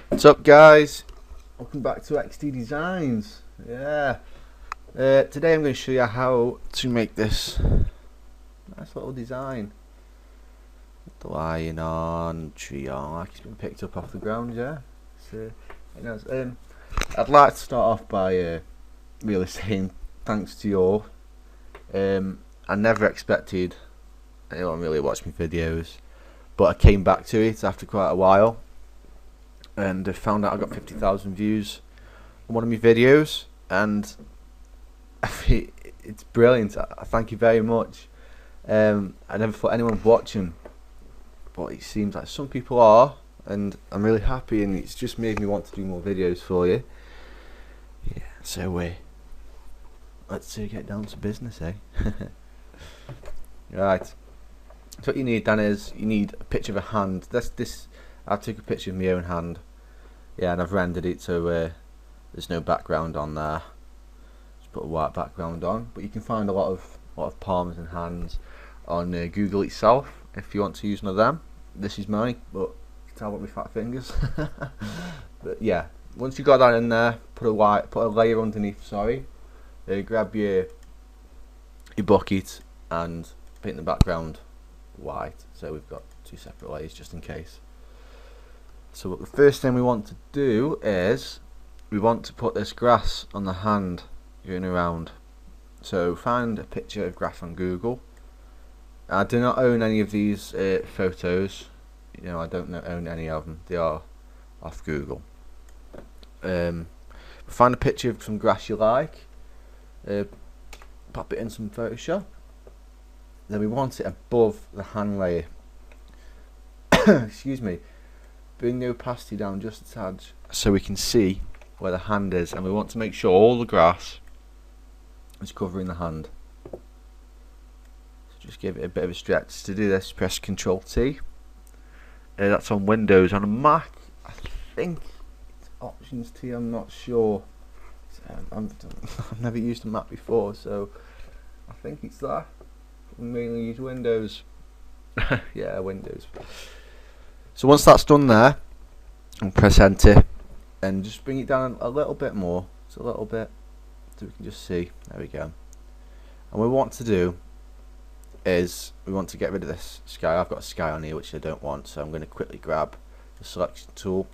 What's up, guys? Welcome back to XD Designs. Today I'm going to show you how to make this nice little design. The lion on, tree on, like it's been picked up off the ground, yeah. So, I'd like to start off by really saying thanks to you all. I never expected anyone really watch my videos, but I came back to it after quite a while. And I found out I got 50,000 views on one of my videos, and it's brilliant. I thank you very much. I never thought anyone would watch them, but it seems like some people are, and I'm really happy, and it's just made me want to do more videos for you. Yeah, so let's get down to business, eh? Right. So what you need, Dan, is you need a picture of a hand. I took a picture of my own hand. Yeah, and I've rendered it so there's no background on there. Just put a white background on. But you can find a lot of palms and hands on Google itself if you want to use one of them. This is mine, but you can tell about my fat fingers. But yeah, once you got that in there, put a layer underneath. Sorry, grab your bucket and paint the background white. So we've got two separate layers just in case. So the first thing we want to do is we want to put this grass on the hand going around. So find a picture of grass on Google. I do not own any of these photos. You know, I don't own any of them. They are off Google. Find a picture of some grass you like. Pop it in some Photoshop. Then we want it above the hand layer. Excuse me. Bring the opacity down just a tad so we can see where the hand is, and we want to make sure all the grass is covering the hand. So just give it a bit of a stretch. To do this, press Ctrl T. That's on Windows. On a Mac, I think it's Options T. I'm not sure. I've never used a Mac before, so I think it's that. We mainly use Windows. Yeah, Windows. So once that's done there, and press enter, and just bring it down a little bit more, just a little bit, so we can just see. There we go. And what we want to do is we want to get rid of this sky. I've got a sky on here which I don't want, so I'm going to quickly grab the selection tool,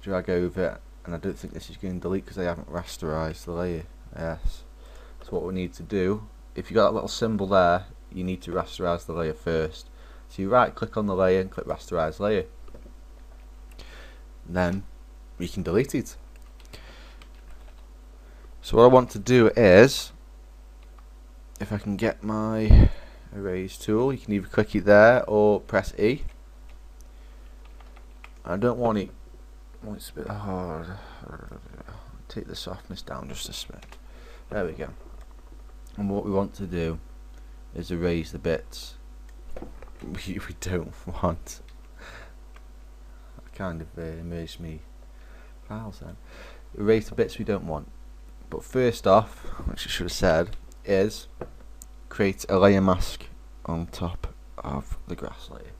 drag over it, and I don't think this is going to delete because I haven't rasterized the layer. Yes. So what we need to do, if you got that little symbol there, you need to rasterize the layer first. So you right click on the layer and click rasterize layer. And then we can delete it. So what I want to do is, if I can get my erase tool, you can either click it there or press E. I don't want it, it's a bit hard. Take the softness down just a bit. There we go. And what we want to do is erase the bits we don't want. I kind of merged me files then. Erase the bits we don't want. But first off, which I should have said, is create a layer mask on top of the grass layer.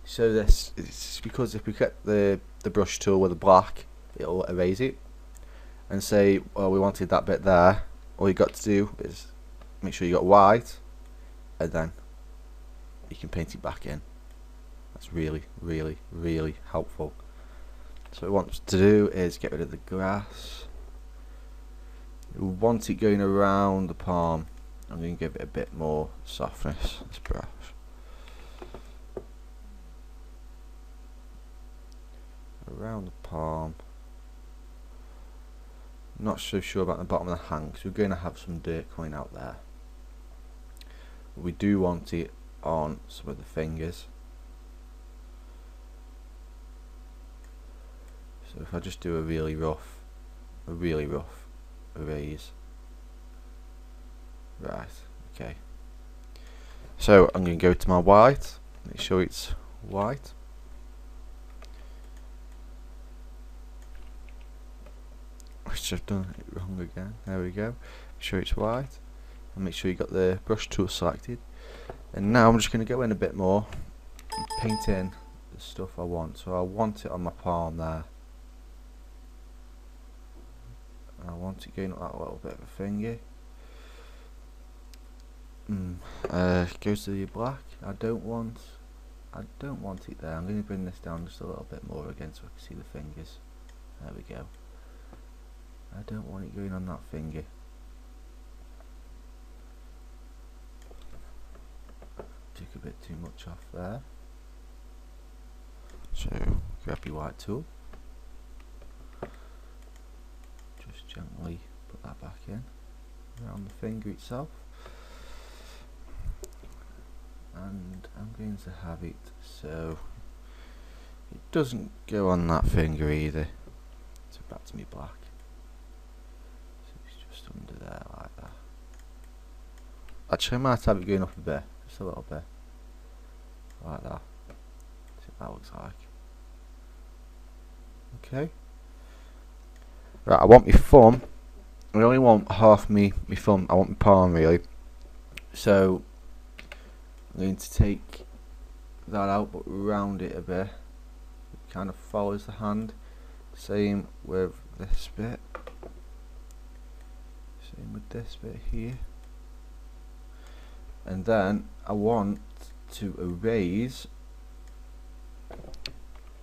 So this is because if we get the brush tool with the black, it'll erase it. And say, well, we wanted that bit there. All you got to do is make sure you got white, and then you can paint it back in. That's really, really, really helpful. So what we want to do is get rid of the grass. We want it going around the palm. I'm going to give it a bit more softness, this brush. Around the palm. Not so sure about the bottom of the hand because we're going to have some dirt coming out there. But we do want it on some of the fingers. So if I just do a really rough erase. Right, okay. So I'm going to go to my white, make sure it's white. Which I've done it wrong again. There we go. Make sure it's white. And make sure you got the brush tool selected. And now I'm just going to go in a bit more and paint in the stuff I want. So I want it on my palm there. And I want it going up that little bit of a finger. Goes to the black. I don't want it there. I'm going to bring this down just a little bit more again so I can see the fingers. There we go. I don't want it going on that finger. Took a bit too much off there. So grab your white tool. Just gently put that back in around the finger itself. And I'm going to have it so it doesn't go on that finger either. So back to me black. So it's just under there like that. Actually I might have it going up a bit, just a little bit. Like that. See what that looks like. Okay. Right, I want my thumb. I only want half my thumb, I want my palm really. So I'm going to take that out but round it a bit. It kind of follows the hand. Same with this bit. Same with this bit here. And then I want to erase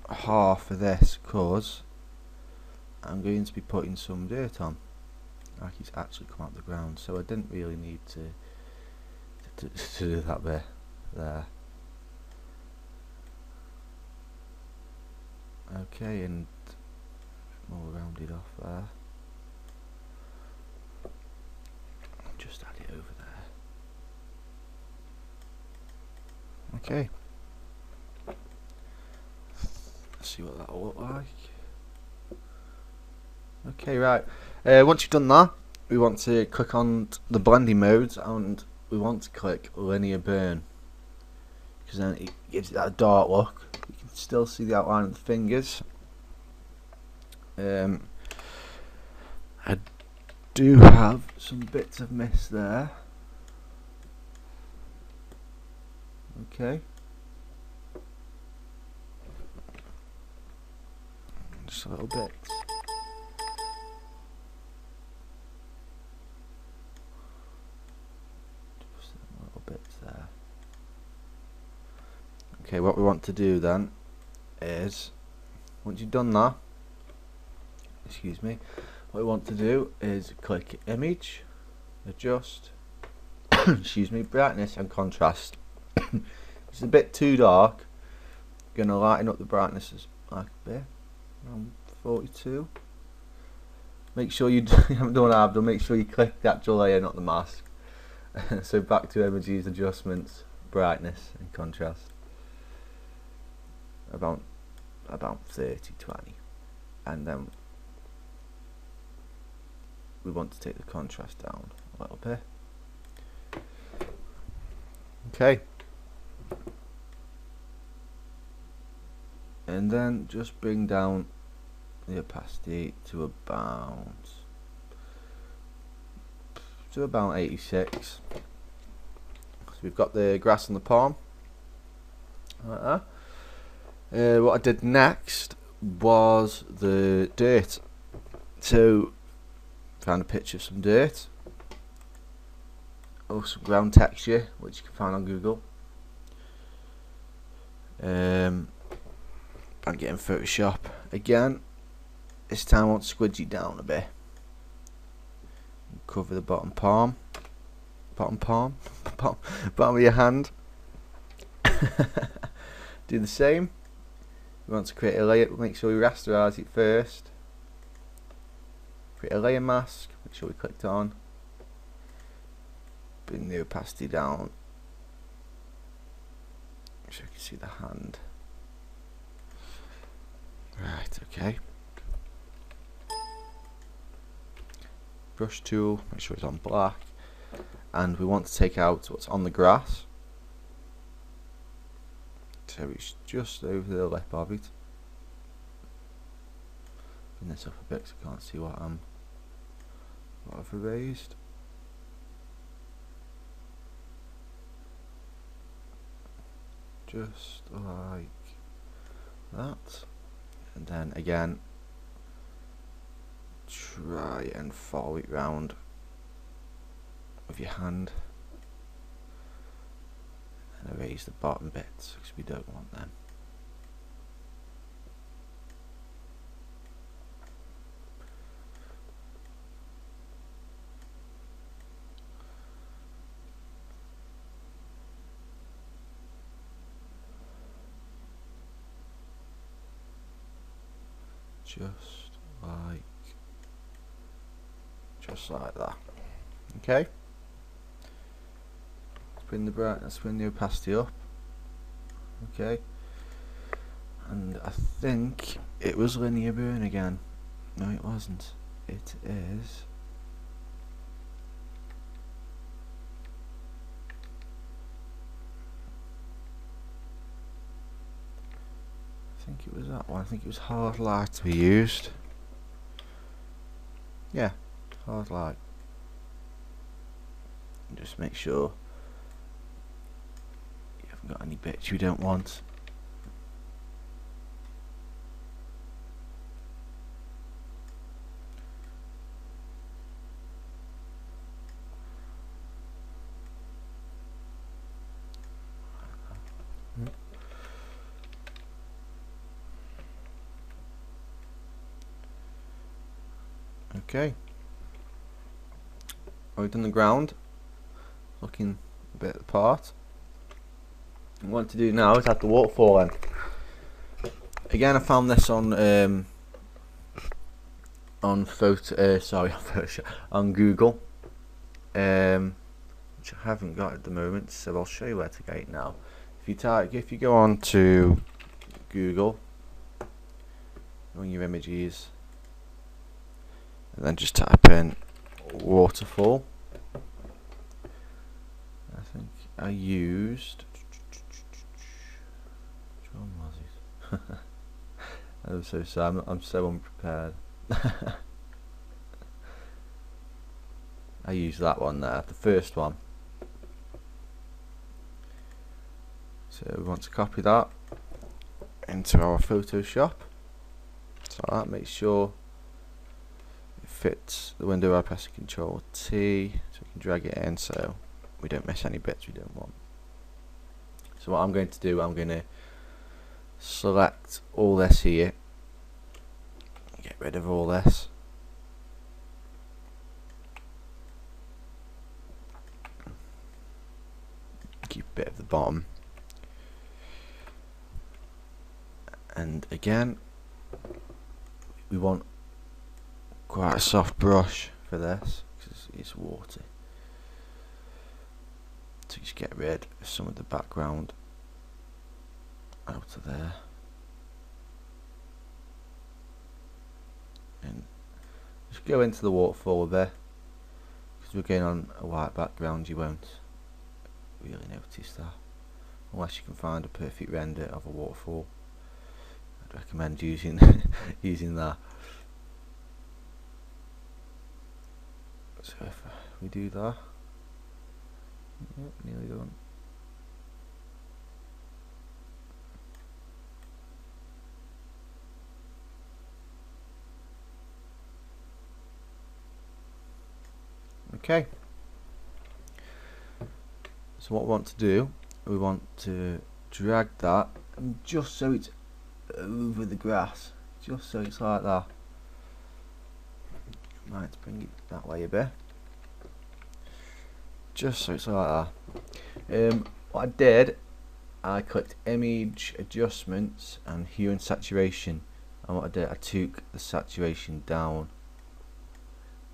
half of this because I'm going to be putting some dirt on. Like it's actually come out the ground, so I didn't really need to do that bit there. Okay, and more rounded off there. Just add it over there. Okay. Let's see what that'll look like. Okay, right. Once you've done that, we want to click on the blending modes and we want to click linear burn, because then it gives it that dark look. You can still see the outline of the fingers. I do have some bits of mist there. Okay. Just a little bit. There. Okay, what we want to do then is, once you've done that, excuse me, what we want to do is click image, adjust, excuse me, brightness and contrast. It's a bit too dark. Going to lighten up the brightness like a bit, around 42. Make sure you haven't done what I've done. Make sure you click the actual layer, not the mask. So back to images, adjustments, brightness and contrast. About 30, 20, and then we want to take the contrast down a little bit. Okay, and then just bring down the opacity to about 86. So we've got the grass on the palm like that. What I did next was the dirt. So found a picture of some dirt, or some ground texture, which you can find on Google. I'm getting Photoshop again. This time I want to squidge it down a bit. Cover the bottom of your hand. Do the same. We want to create a layer. Make sure we rasterize it first. Create a layer mask. Make sure we clicked on. Bring the opacity down so you can see the hand. Right. Okay. Brush tool, make sure it's on black, and we want to take out what's on the grass, so it's just over the lip of it. Bring this up a bit so I can't see what I've erased. Just like that, and then again try and follow it round with your hand and erase the bottom bits because we don't want them. Just like that. Okay. Let's bring the opacity up. Okay. And I think it was linear burn again. No, it wasn't. It is. I think it was that one. I think it was hard light we used. Yeah, hard light. And just make sure you haven't got any bits you don't want. Okay. We've done the ground, looking a bit apart. What I want to do now is add the waterfall in. Again, I found this on on Google, which I haven't got at the moment, so I'll show you where to get it now. If you go on to Google, on your images, and then just type in waterfall. I think I used. Which one was it? I'm so sorry. I'm so unprepared. I used that one there, the first one. So we want to copy that into our Photoshop. So that makes sure it fits the window by pressing Control T, so we can drag it in so we don't miss any bits we don't want. So what I'm going to do, I'm going to select all this here, get rid of all this. Keep a bit of the bottom. And again, we want quite a soft brush for this because it's water. So just get rid of some of the background out of there. And just go into the waterfall there, because we're going on a white background, you won't really notice that unless you can find a perfect render of a waterfall. I'd recommend using using that. So if we do that, yep, nearly done. Okay. So what we want to do, we want to drag that and just so it's over the grass, just so it's like that. Might bring it that way a bit, just so it's like that. What I did, I clicked image adjustments and hue and saturation, and what I did, I took the saturation down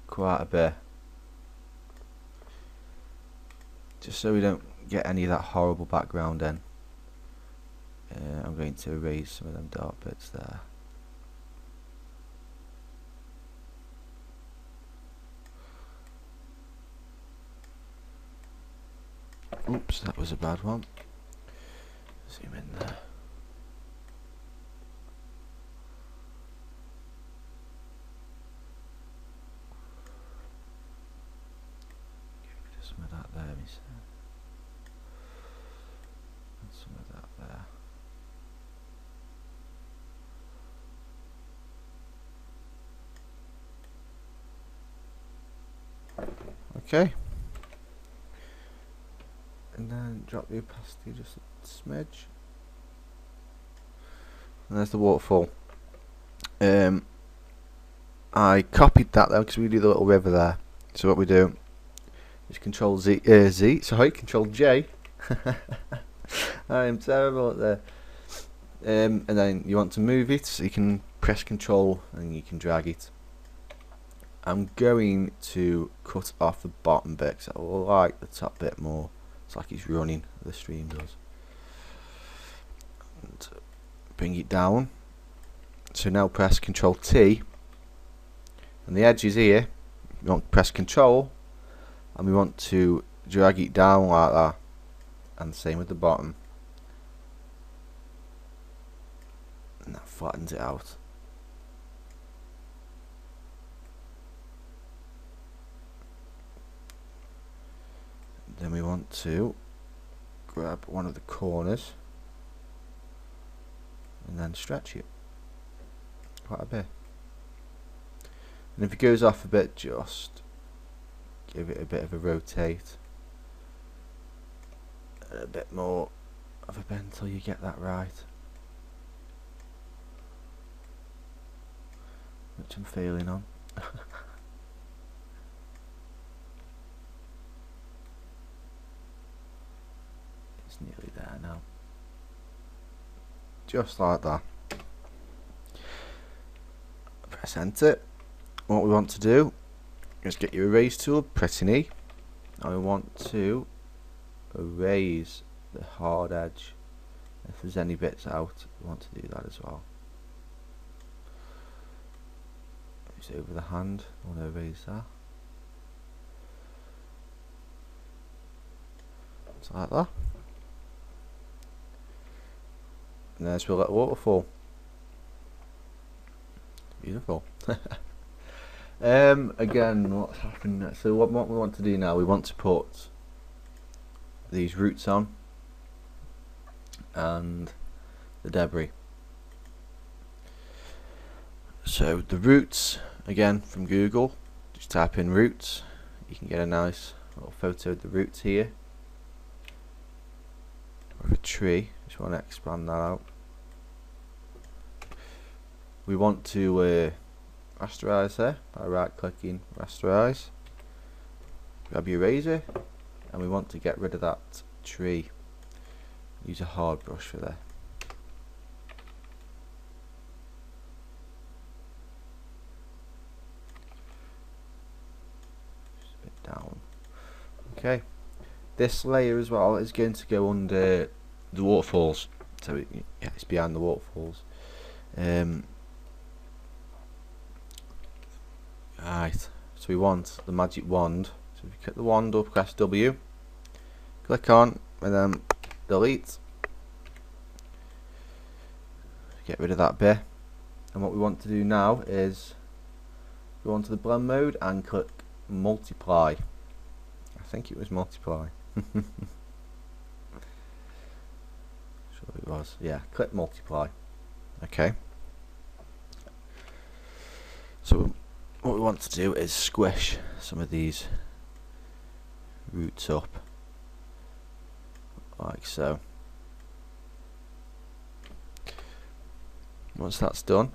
quite a bit, just so we don't get any of that horrible background in. I'm going to erase some of them dark bits there. Oops, that was a bad one. Zoom in there. Get rid of some of that there, and some of that there. Okay. And then drop the opacity just a smidge. And there's the waterfall. I copied that though because we do the little river there. So what we do is Control Control J. I am terrible at that. And then you want to move it, so you can press Control and you can drag it. I'm going to cut off the bottom bit because I like the top bit more. It's like it's running, the stream does. And bring it down. So now press Control T. And the edge is here. We want to press Control. And we want to drag it down like that. And the same with the bottom. And that flattens it out. Then we want to grab one of the corners and then stretch it quite a bit. And if it goes off a bit, just give it a bit of a rotate, and a bit more of a bend until you get that right, which I'm failing on. It's nearly there now. Just like that. Press enter. What we want to do is get your erase tool, pressing E, and we want to erase the hard edge. If there's any bits out, we want to do that as well. It's over the hand, I want to erase that. Just like that. And there's our little waterfall. Beautiful. Again, what's happened next? So what we want to do now, we want to put these roots on and the debris. So the roots, again from Google, just type in roots, you can get a nice little photo of the roots here of a tree. Just want to expand that out. We want to rasterize there by right clicking rasterize. Grab your razor, and we want to get rid of that tree. Use a hard brush for there. Just a bit down. Okay. This layer as well is going to go under the waterfalls. So yeah, it's behind the waterfalls. Right, so we want the magic wand. So if you click the wand up, press W, click on, and then delete. Get rid of that bit. And what we want to do now is go onto the blend mode and click multiply. I think it was multiply. Sure it was. Yeah, click multiply. Okay. So what we want to do is squish some of these roots up like so. Once that's done,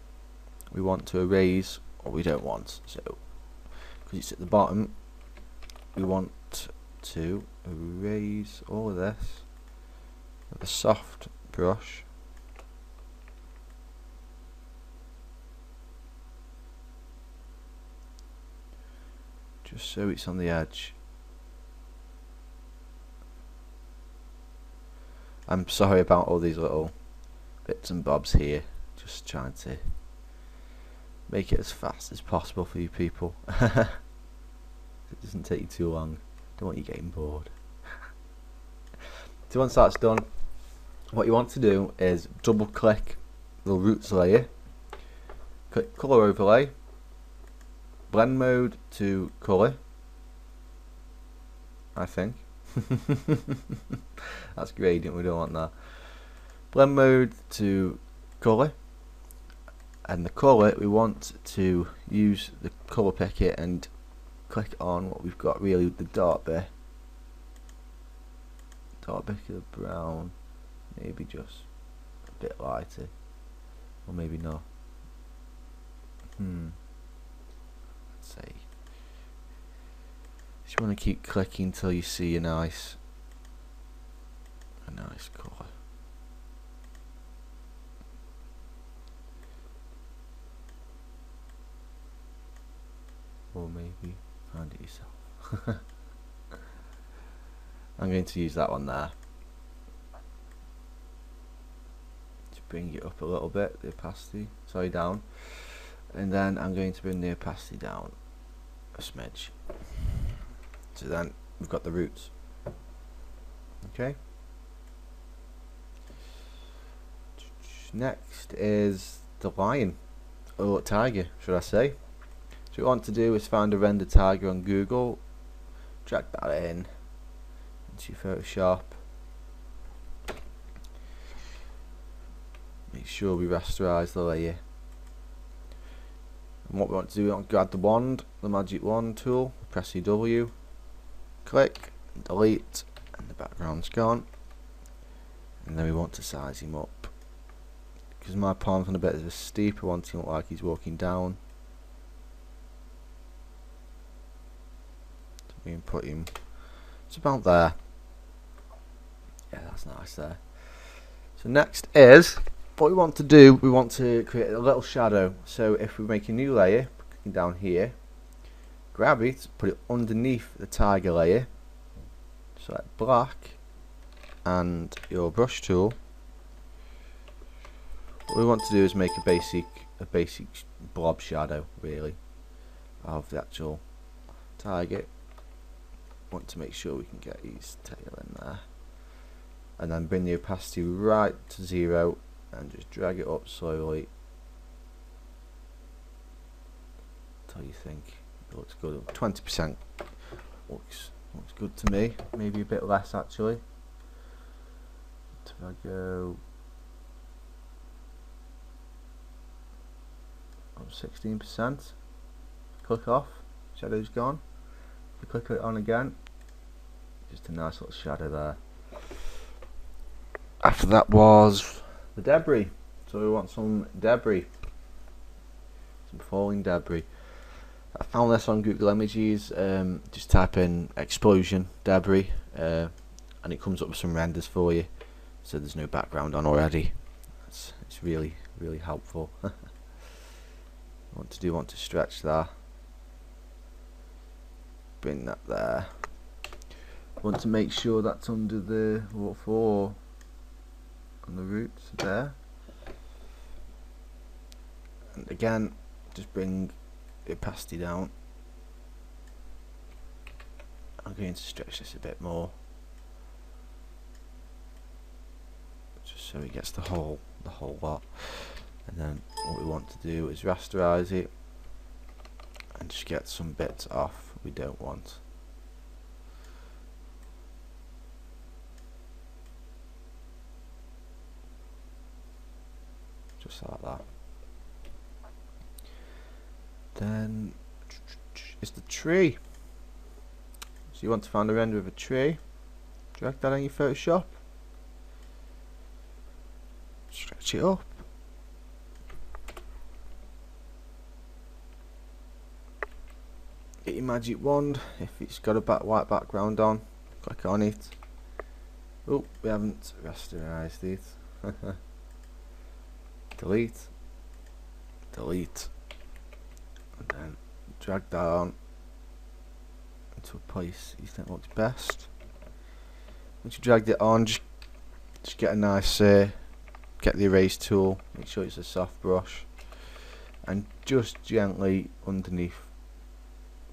we want to erase what we don't want. So because it's at the bottom, we want to erase all of this with a soft brush. Just so it's on the edge. I'm sorry about all these little bits and bobs here. Just trying to make it as fast as possible for you people. It doesn't take you too long. Don't want you getting bored. So once that's done, what you want to do is double click the roots layer, click color overlay, blend mode to colour, I think. That's gradient, we don't want that. Blend mode to colour, and the colour we want to use the colour picker and click on what we've got really with the dark bit of brown, maybe just a bit lighter, or maybe not. Let's see. Just want to keep clicking until you see a nice colour. Or maybe find it yourself. I'm going to use that one there. Just bring it up a little bit, the opacity, sorry, down. And then I'm going to bring the opacity down a smidge. So then we've got the roots. Okay. Next is the lion, or tiger, should I say. So what we want to do is find a render tiger on Google, drag that in into your Photoshop, make sure we rasterize the layer. And what we want to do, we want to grab the wand, the magic wand tool, press W, click, delete, and the background's gone. And then we want to size him up. Because my palm's on a bit of a steep, I want him to look like he's walking down. So we can put him, it's about there. Yeah, that's nice there. So next is, what we want to do, we want to create a little shadow. So if we make a new layer, clicking down here, grab it, put it underneath the tiger layer, select black, and your brush tool. What we want to do is make a basic blob shadow, really, of the actual tiger. Want to make sure we can get his tail in there, and then bring the opacity right to 0 and just drag it up slowly until you think it looks good. 20% looks good to me, maybe a bit less actually. So if I go on 16%, click off, shadow's gone. If you click it on again, just a nice little shadow there. After that was the debris. So we want some debris, some falling debris. I found this on Google Images. Just type in explosion debris, and it comes up with some renders for you. So there's no background on already. It's really helpful. Want to stretch that. Bring that there. Want to make sure that's under the waterfall on the roots there. And again, just bring the opacity down. I'm going to stretch this a bit more, just so it gets the whole lot. And then what we want to do is rasterize it and just get some bits off we don't want. Just like that. Then is the tree. So you want to find a render of a tree, drag that in your Photoshop, stretch it up, get your magic wand. If it's got a white background on, click on it. Oh, we haven't rasterized it. Delete, and then drag down into a place you think looks best. Once you dragged it on, just get a nice get the erase tool, make sure it's a soft brush, and just gently underneath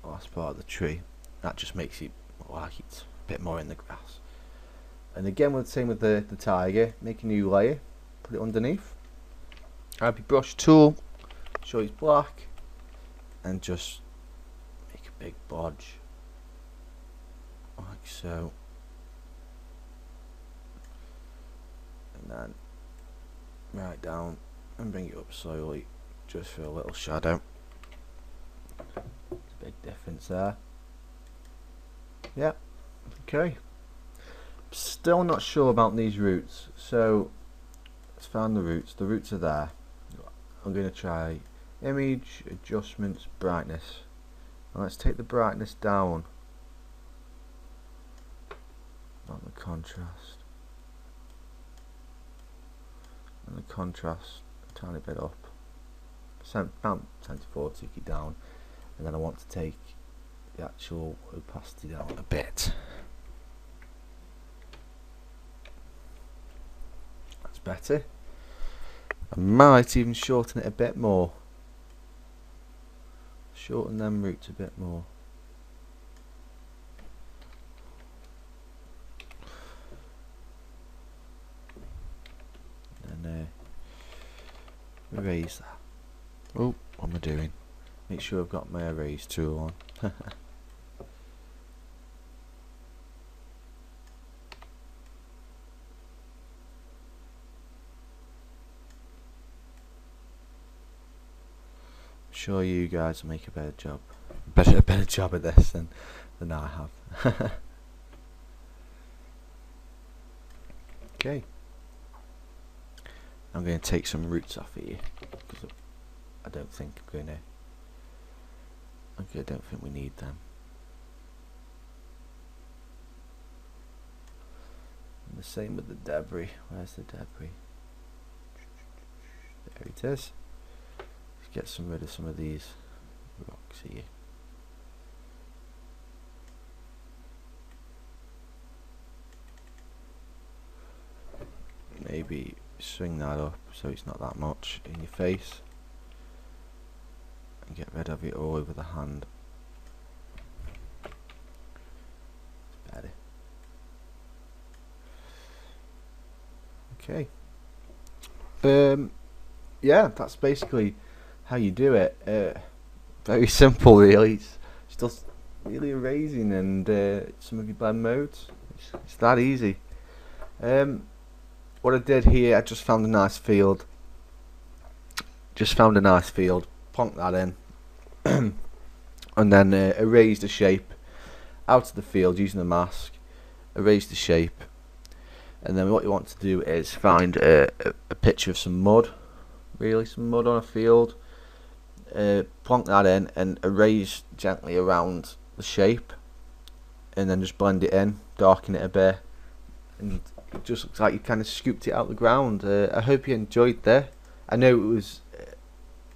the last part of the tree. That just makes it look like it's a bit more in the grass. And again, with the same with the tiger, make a new layer, put it underneath, grab your brush tool, show it's black, and just make a big bodge like so, and then right down and bring it up slowly just for a little shadow. There's a big difference there. Yeah, okay. Still not sure about these roots, so let's find the roots. The roots are there. I'm going to try image, adjustments, brightness. And let's take the brightness down. Not the contrast. And the contrast a tiny bit up. About 10 to 40, take it down. And then I want to take the actual opacity down a bit. That's better. I might even shorten it a bit more. Shorten them roots a bit more. And erase that. Oh, what am I doing? Make sure I've got my erase tool on. Sure, you guys will make a better job. Better job of this than I have. Okay. I'm going to take some roots off here because I don't think I'm going to. Okay, I don't think we need them. And the same with the debris. Where's the debris? There it is. Let's get rid of some of these rocks here. Maybe swing that up so it's not that much in your face. And get rid of it all over the hand. It's better. Okay. Yeah, that's basically how you do it. Very simple, really. It's just really erasing and some of your blend modes. It's that easy. What I did here, I just found a nice field. Plonked that in, and then erased the shape out of the field using the mask. Erase the shape, and then what you want to do is find a picture of some mud, really some mud on a field. Plonk that in and erase gently around the shape, and then just blend it in, darken it a bit, and it just looks like you kind of scooped it out the ground. I hope you enjoyed that. I know it was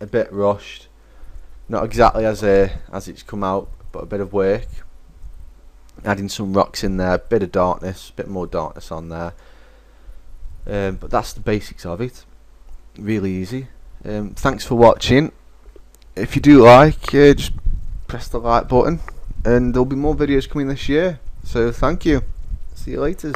a bit rushed, not exactly as it's come out, but a bit of work. Adding some rocks in there, a bit of darkness, a bit more darkness on there. But that's the basics of it. Really easy. Thanks for watching. If you do like, just press the like button, and there'll be more videos coming this year. So thank you. See you later.